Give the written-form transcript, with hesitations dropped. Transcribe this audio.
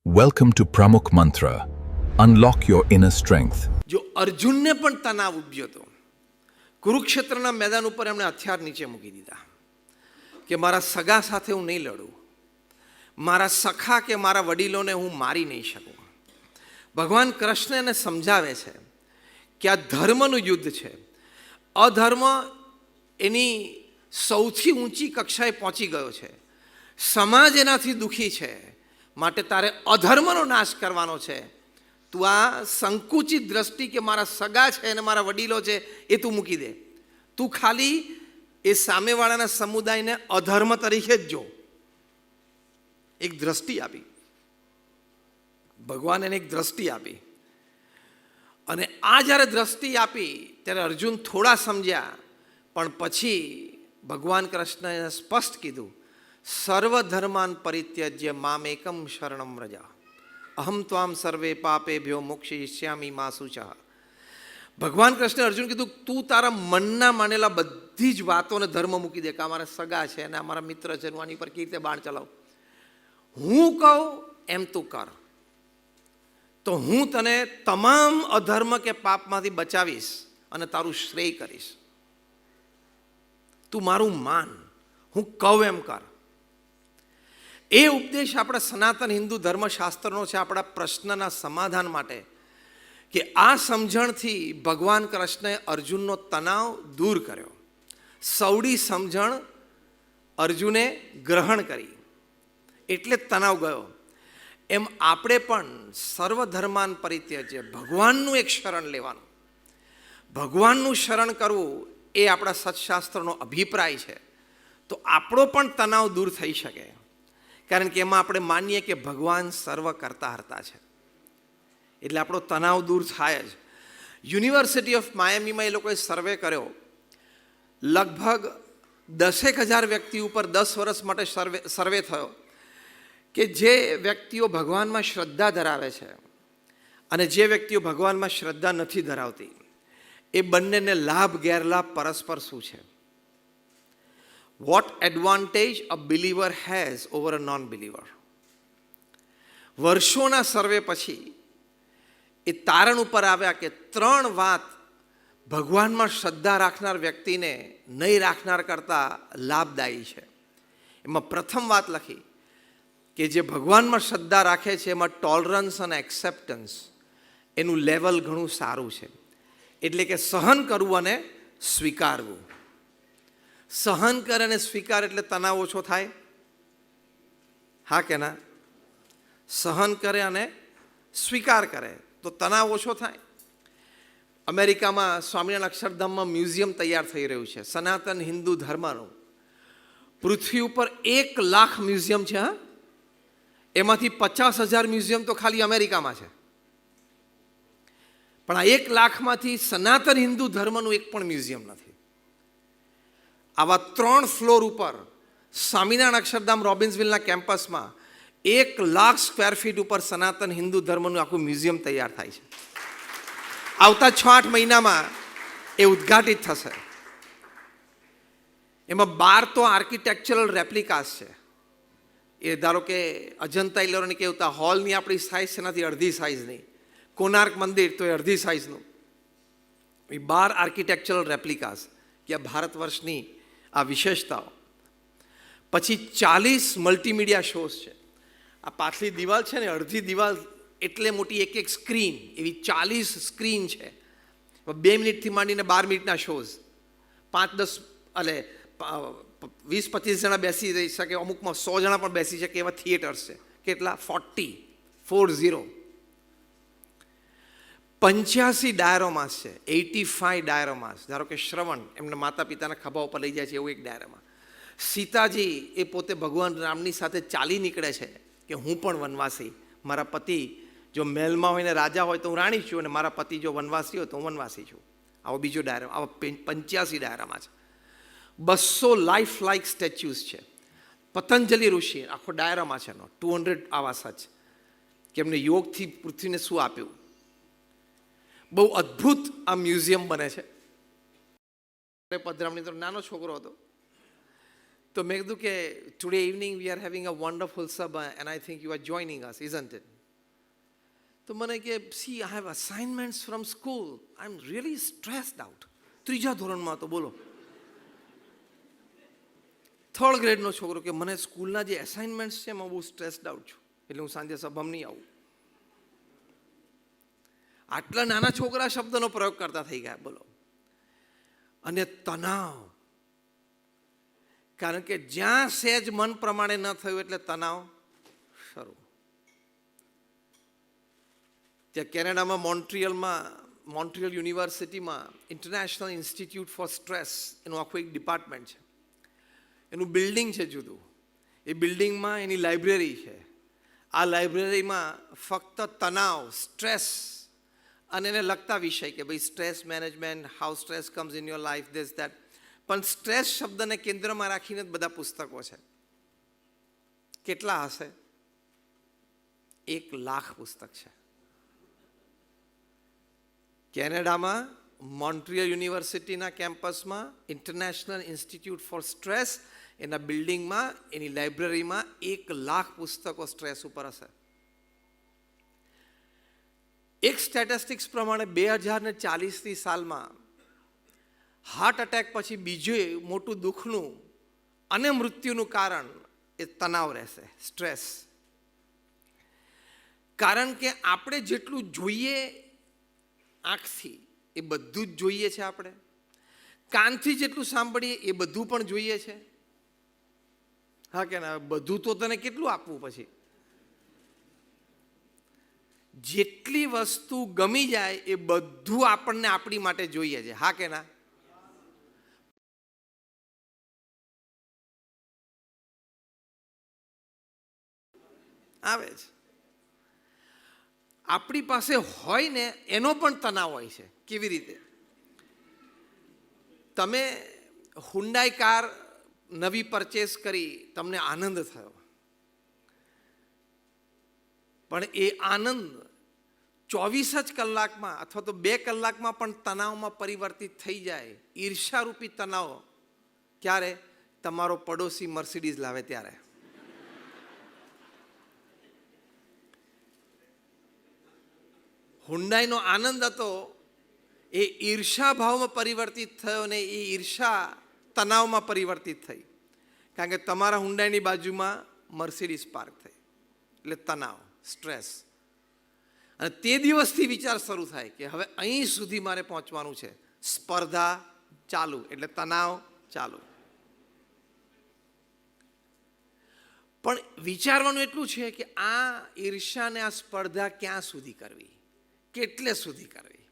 Welcome to Pramukh Mantra. Unlock your inner strength. જો અર્જુનને પણ તણાવ ઉભ્યો હતો, કુરુક્ષેત્રના મેદાન ઉપર એમણે હથિયાર નીચે મૂકી દીધા કે મારા સગા સાથે હું નહીં લડું, મારા સખા કે મારા વડીલોને હું મારી નહીં શકું. ભગવાન કૃષ્ણ એને સમજાવે છે કે આ ધર્મનું યુદ્ધ છે. અધર્મ એની સૌથી ઊંચી કક્ષાએ પહોંચી ગયો છે. સમાજ એનાથી દુઃખી છે, માટે તારે અધર્મનો નાશ કરવાનો છે. તું આ સંકુચિત દ્રષ્ટિ કે મારા સગા છે અને મારા વડીલો છે એ તું મૂકી દે. તું ખાલી એ સામેવાળાના સમુદાયને અધર્મ તરીકે જ જો. એક દ્રષ્ટિ આપી, ભગવાન એને એક દ્રષ્ટિ આપી. અને આ જ્યારે દ્રષ્ટિ આપી ત્યારે અર્જુન થોડા સમજ્યા, પણ પછી ભગવાન કૃષ્ણએ સ્પષ્ટ કીધું, સર્વધર્માન પરિત્યજ્ય મામ એકમ શરણમ વ્રજા, અહમ ત્વામ સર્વે પાપેભ્યો મોક્ષયિષ્યામિ મા શુચઃ. ભગવાન કૃષ્ણે અર્જુન કીધું, તું તારા મનના માનેલા બધી જ વાતોને ધર્મ મૂકી દે કે અમારા સગા છે અને અમારા મિત્ર છે, હું આની પર કેવી રીતે બાણ ચલાવું. હું કહું એમ તું કર, તો હું તને તમામ અધર્મ કે પાપમાંથી બચાવીશ અને તારું શ્રેય કરીશ. તું મારું માન, હું કહું એમ કર. એ ઉપદેશ આપણા સનાતન હિન્દુ ધર્મશાસ્ત્રનો છે, આપણા પ્રશ્નના સમાધાન માટે. કે આ સમજણથી ભગવાન કૃષ્ણએ અર્જુનનો તણાવ દૂર કર્યો. સૌડી સમજણ અર્જુને ગ્રહણ કરી એટલે તણાવ ગયો. એમ આપણે પણ સર્વધર્માન પરિત્યજ્ય, ભગવાનનું એક શરણ લેવાનું, ભગવાનનું શરણ કરવું એ આપણા સત્શાસ્ત્રનો અભિપ્રાય છે. તો આપણો પણ તણાવ દૂર થઈ શકે, કારણ કે એમાં આપણે માનીએ કે ભગવાન સર્વ કરતા હરતા છે, એટલે આપણો તણાવ દૂર થાય જ. યુનિવર્સિટી ઓફ માયામીમાં એ લોકોએ સર્વે કર્યો. લગભગ 10,000 વ્યક્તિ ઉપર 10 વર્ષ માટે સર્વે થયો કે જે વ્યક્તિઓ ભગવાનમાં શ્રદ્ધા ધરાવે છે અને જે વ્યક્તિઓ ભગવાનમાં શ્રદ્ધા નથી ધરાવતી, એ બંનેને લાભ ગેરલાભ પરસ્પર શું છે. What advantage a believer has over a non-believer. વર્ષોના સર્વે પછી એ તારણ ઉપર આવ્યા કે 3 વાત ભગવાનમાં શ્રદ્ધા રાખનાર વ્યક્તિને નહીં રાખનાર કરતાં લાભદાયી છે. એમાં પ્રથમ વાત લખી કે જે ભગવાનમાં શ્રદ્ધા રાખે છે એમાં ટોલરન્સ અને એક્સેપ્ટન્સ એનું લેવલ ઘણું સારું છે. એટલે કે સહન કરવું અને સ્વીકારવું. સહન કરે અને સ્વીકાર એટલે તણાવ ઓછો થાય, હા કે ના? સહન કરે અને સ્વીકાર કરે તો તણાવ ઓછો થાય. અમેરિકામાં સ્વામિનારાયણ અક્ષરધામમાં મ્યુઝિયમ તૈયાર થઈ રહ્યું છે સનાતન હિન્દુ ધર્મનું. પૃથ્વી ઉપર 1 લાખ મ્યુઝિયમ છે. હા, એમાંથી 50,000 મ્યુઝિયમ તો ખાલી અમેરિકામાં છે. પણ આ 1 લાખમાંથી સનાતન હિન્દુ ધર્મનું એક પણ મ્યુઝિયમ નથી. આવા 3 ફ્લોર ઉપર સ્વામિનારાયણ અક્ષરધામ રોબિન્સવિલના કેમ્પસમાં 1 લાખ સ્ક્વેર ફીટ ઉપર સનાતન હિન્દુ ધર્મનું આખું મ્યુઝિયમ તૈયાર થાય છે. આવતા 6-8 મહિનામાં એ ઉદ્ઘાટિત થશે. એમાં 12 તો આર્કિટેક્ચરલ રેપ્લિકાસ છે. એ ધારો કે અજંતા ઇલોરાની કહેતા હોલની આપણી સાઇઝ છે, એનાથી અડધી સાઇઝની. કોનાર્ક મંદિર તો એ અડધી સાઇઝનું. એ 12 આર્કિટેક્ચરલ રેપ્લિકાસ કે આ ભારત વર્ષની આ વિશેષતાઓ. પછી 40 મલ્ટીમીડિયા શોઝ છે. આ પાછલી દિવાલ છે ને, અડધી દિવાલ એટલે મોટી એક સ્ક્રીન, એવી 40 સ્ક્રીન છે. 2 મિનિટથી માંડીને 12 મિનિટના શોઝ. 5-10 એટલે 20-25 જણા બેસી રહી શકે, અમુકમાં 100 જણા પણ બેસી શકે એવા થિયેટર્સ છે. કેટલા? 40. 85 ડાયરોમાસ છે, 85 ડાયરોમાસ. ધારો કે શ્રવણ એમના માતા પિતાના ખભા ઉપર લઈ જાય છે એવું એક ડાયરામાં. સીતાજી એ પોતે ભગવાન રામની સાથે ચાલી નીકળે છે કે હું પણ વનવાસી, મારા પતિ જો મહેલમાં હોય ને રાજા હોય તો હું રાણી છું, અને મારા પતિ જો વનવાસી હોય તો હું વનવાસી છું. આવો બીજો ડાયરો. આવા 85 ડાયરામાં છે. 200 લાઈફ લાઇક સ્ટેચ્યુઝ છે. પતંજલિ ઋષિ આખો ડાયરામાં છે એનો. 200 આવા સચ કે એમને યોગથી પૃથ્વીને શું આપ્યું. બહુ અદ્ભુત આ મ્યુઝિયમ બને છે. પધરામણી તો નાનો છોકરો હતો તો મેં કીધું કે today evening we are having a wonderful સભા and I think you are joining us isn't it. તો મને કે see I have assignments from school, I am really stressed out. 3જા ધોરણમાં તો બોલો, 3rd ગ્રેડનો છોકરો કે મને સ્કૂલના જે એસાઇનમેન્ટ્સ છે એમાં બહુ સ્ટ્રેસ્ડ આઉટ છું, એટલે હું સાંજે સભામાં નહીં આવું. આટલા નાના છોકરા શબ્દનો પ્રયોગ કરતા થઈ ગયા, બોલો. અને તણાવ, કારણ કે જ્યાં સહેજ મન પ્રમાણે ન થયું એટલે તણાવ શરૂ. ત્યાં કેનેડામાં મોન્ટ્રિયલ યુનિવર્સિટીમાં ઇન્ટરનેશનલ ઇન્સ્ટિટ્યૂટ ફોર સ્ટ્રેસ એનું આખું એક ડિપાર્ટમેન્ટ છે. એનું બિલ્ડિંગ છે જુદું. એ બિલ્ડિંગમાં એની લાઇબ્રેરી છે. આ લાઇબ્રેરીમાં ફક્ત તણાવ, સ્ટ્રેસ અને એને લગતા વિષય કે ભાઈ stress management, how stress comes in your life, this that. પણ સ્ટ્રેસ શબ્દને કેન્દ્રમાં રાખીને જ બધા પુસ્તકો છે. કેટલા હશે? 1,00,000 પુસ્તક છે. કેનેડામાં મોન્ટ્રિયલ યુનિવર્સિટીના કેમ્પસમાં ઇન્ટરનેશનલ ઇન્સ્ટિટ્યૂટ ફોર સ્ટ્રેસ એના બિલ્ડિંગમાં એની લાઇબ્રેરીમાં 1,00,000 પુસ્તકો સ્ટ્રેસ ઉપર હશે. એક સ્ટેટિસ્ટિક્સ પ્રમાણે 2040ની સાલમાં હાર્ટ એટેક પછી બીજું મોટું દુઃખનું અને મૃત્યુનું કારણ એ તણાવ રહેશે, સ્ટ્રેસ. કારણ કે આપણે જેટલું જોઈએ આંખથી એ બધું જ જોઈએ છે, આપણે કાનથી જેટલું સાંભળીએ એ બધું પણ જોઈએ છે. હા કે ના? બધું તો તને કેટલું આપવું પછી? જેટલી વસ્તુ ગમી જાય એ બધું આપણને આપણી માટે જોઈએ છે. હા કે ના? આવે છે. આપણી પાસે હોય ને એનો પણ તણાવ હોય છે. કેવી રીતે? તમે હુન્ડાઈ કાર નવી પરચેસ કરી, તમને આનંદ થયો, પણ એ આનંદ 24 જ કલાકમાં અથવા તો 2 કલાકમાં પણ તણાવમાં પરિવર્તિત થઈ જાય. ઈર્ષારૂપી તણાવ ક્યારે? તમારો પડોશી મર્સિડીઝ લાવે ત્યારે. હુન્ડાઈનો આનંદ હતો એ ઈર્ષા ભાવમાં પરિવર્તિત થયો ને એ ઈર્ષા તણાવમાં પરિવર્તિત થઈ, કારણ કે તમારા હુન્ડાઈની બાજુમાં મર્સિડીઝ પાર્ક થઈ. એટલે તણાવ, સ્ટ્રેસ. અને તે દિવસથી વિચાર શરૂ થાય કે હવે અહીં સુધી મારે પહોંચવાનું છે. સ્પર્ધા ચાલુ એટલે તણાવ ચાલુ. પણ વિચારવાનું એટલું છે કે આ ઈર્ષા ને આ સ્પર્ધા ક્યાં સુધી કરવી, કેટલે સુધી કરવી?